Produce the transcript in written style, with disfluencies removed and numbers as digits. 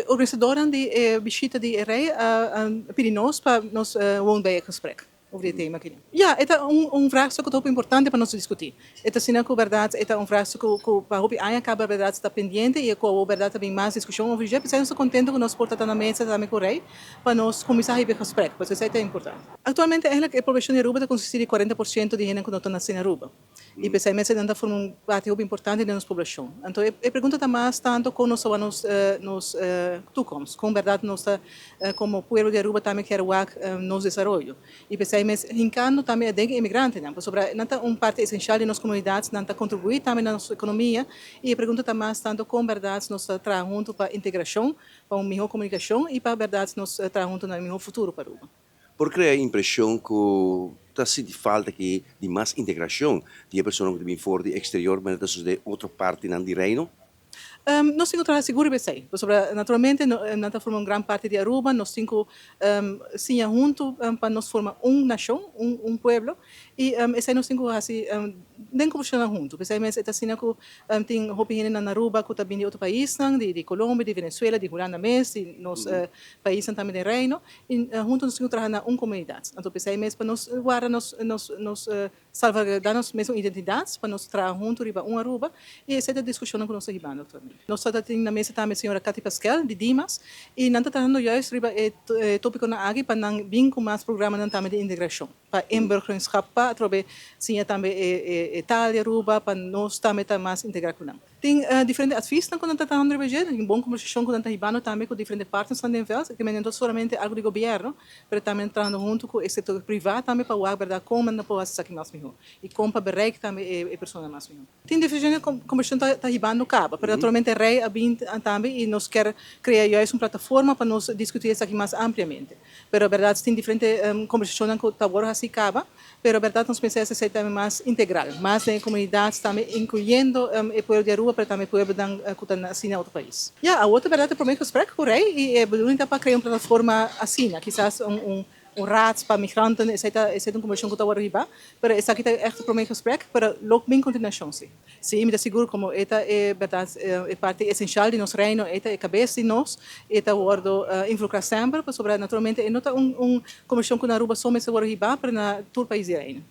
organisadora die visita de rei pedi nós para nós vamos bij gesprek over dit thema aqui. Ja, het is een vraagstuk dat heel importante para nós discutir. Het is na verdade, het is een vraagstuk que para hopi aya acaba verdade está pendiente e com verdade também mais discussão over já, pensamos contente que nós porta na mesa também com rei para nós começar a gesprek, pois isso é importante. Atualmente eigenlijk a população de Aruba consiste de 40% de gente que não está nascendo em Aruba. E pensamos que forma um parte muito importante da nossa população. Então, a pergunta está mais tanto com nós toekomst, com verdade nossa como povo de Aruba também quer nos desenvolvimento. E pensamos hincando também a dengue imigrante, né? Sobre nanta parte essencial de nossas comunidades, nanta contribuir também na nossa economia. E a pergunta está mais tanto com verdade nós trabalhar junto para integração, para uma melhor comunicação e para verdade nós trabalhar junto no melhor futuro para Aruba. Por crea a impressão que está sentindo falta que de mais integração de pessoas que vêm fora do exterior, mas de outra parte não de reino? Nós temos que seguro bem, naturalmente nós formamos grande parte de Aruba, nós temos sim junto para nós formar nação, pueblo e esse nós temos assim nem como funcionar junto, mas é assim que tem opinião na Aruba que também de outro país, de Colômbia, de Venezuela, de Holanda mesmo, de nos países também de reino e junto nós temos que trabalhar na comunidade. Então pensamos para nós guardar nos salvaguardar nos mesmas identidades, para nós trabalhar junto riba Aruba e essa é a discussão que nós estamos havendo atualmente. Nós estamos na mesa também a senhora Cathy Pascal, de Dimas, e nós estamos trabalhando juist riba tópico na água para não vir com mais programas também de integração, para emburgerschap, para através sim também Itália, Aruba, para nós também mais integrar com nós. Tem diferentes advies quando nós estamos trabalhando riba, tem boa conversação quando nós estamos também com diferentes partners também, que não somente algo de governo, mas também trabalhando junto com o setor privado também para o verdade como nós podemos fazer mais melhor e como para bereiken também a pessoa mais melhor. Tem diferentes conversações está ribando cabo, mas naturalmente rei também e nós quer criar juist uma plataforma para nós discutir isso aqui mais ampliamente. Mas a verdade tem diferentes conversações que está agora assim cabo, mas a verdade nós pensamos que é também mais integral, mais de comunidades também incluindo o povo de Aruba, para também o povo que está assim em outro país. A outra verdade é para mim que o rei e é bonita para criar uma plataforma assim, quizás raad para migranten, é uma conversão que está agora riba, mas essa aqui é echt para mim gesprek, para logo bem continuação sim. Sim, me dá seguro como esta é verdade é parte essencial de nosso reino, esta é cabeça de nós, esta agora involucrar sempre, sobre naturalmente é nota conversão que na Aruba só me seguro riba para todo o país de reino.